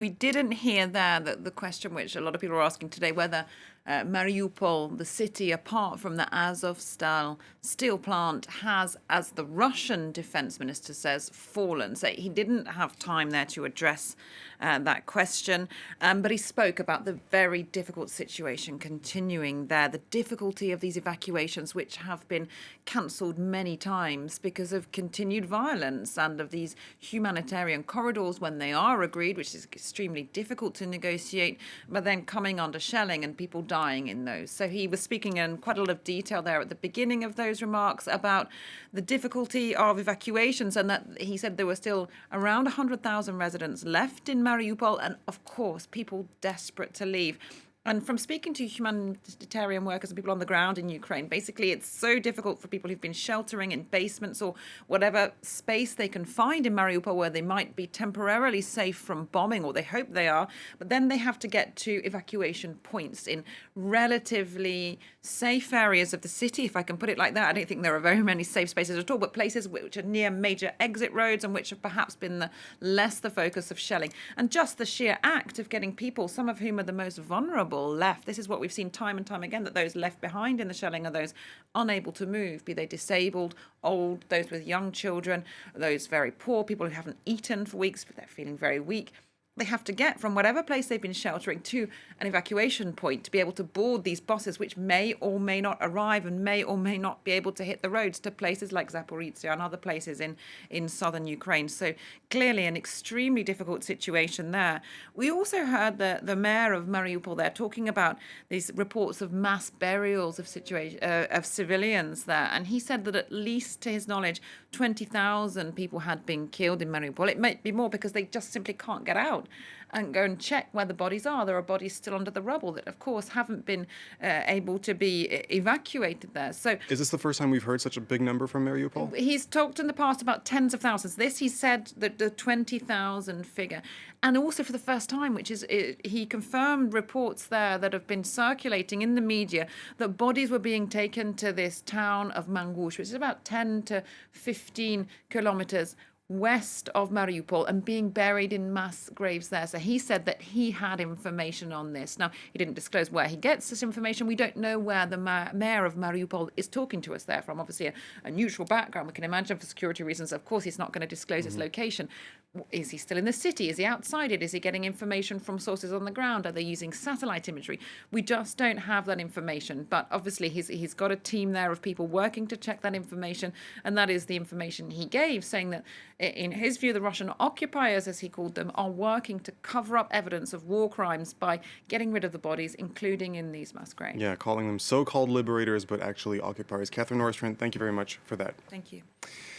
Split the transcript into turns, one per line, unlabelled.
We didn't hear there that the question which a lot of people are asking today, whether Mariupol, the city, apart from the Azovstal steel plant, has, as the Russian defense minister says, fallen. So he didn't have time there to address that question, but he spoke about the very difficult situation continuing there, the difficulty of these evacuations, which have been cancelled many times because of continued violence and of these humanitarian corridors when they are agreed, which is extremely difficult to negotiate, but then coming under shelling and people dying in those. So he was speaking in quite a lot of detail there at the beginning of those remarks about the difficulty of evacuations, and that he said there were still around 100,000 residents left in Mariupol, and of course people desperate to leave. And from speaking to humanitarian workers and people on the ground in Ukraine, basically it's so difficult for people who've been sheltering in basements or whatever space they can find in Mariupol where they might be temporarily safe from bombing, or they hope they are, but then they have to get to evacuation points in relatively safe areas of the city, if I can put it like that. I don't think there are very many safe spaces at all, but places which are near major exit roads and which have perhaps been less the focus of shelling. And just the sheer act of getting people, some of whom are the most vulnerable, left. This is what we've seen time and time again, that those left behind in the shelling are those unable to move, be they disabled, old, those with young children, those very poor, people who haven't eaten for weeks, but they're feeling very weak. They have to get from whatever place they've been sheltering to an evacuation point to be able to board these buses, which may or may not arrive and may or may not be able to hit the roads to places like Zaporizhzhia and other places in southern Ukraine. So clearly an extremely difficult situation there. We also heard the mayor of Mariupol there talking about these reports of mass burials of civilians there, and he said that at least, to his knowledge, 20,000 people had been killed in Mariupol. It might be more because they just simply can't get out and go and check where the bodies are. There are bodies still under the rubble that, of course, haven't been able to be evacuated there. So,
Is this the first time we've heard such a big number from Mariupol?
he's talked in the past about tens of thousands. This, he said, that the 20,000 figure. And also for the first time, which is, he confirmed reports there that have been circulating in the media that bodies were being taken to this town of Mangush, which is about 10 to 15 kilometers west of Mariupol, and being buried in mass graves there. So he said that he had information on this. Now, he didn't disclose where he gets this information. We don't know where the mayor of Mariupol is talking to us there from. Obviously, a neutral background, we can imagine, for security reasons. Of course, he's not going to disclose his location. Is he still in the city? Is he outside it? Is he getting information from sources on the ground? Are they using satellite imagery? We just don't have that information. But obviously, he's got a team there of people working to check that information. And that is the information he gave, saying that in his view, the Russian occupiers, as he called them, are working to cover up evidence of war crimes by getting rid of the bodies, including in these mass graves.
Yeah, calling them so-called liberators, but actually occupiers. Catherine Norris-Trent, thank you very much for that.
Thank you.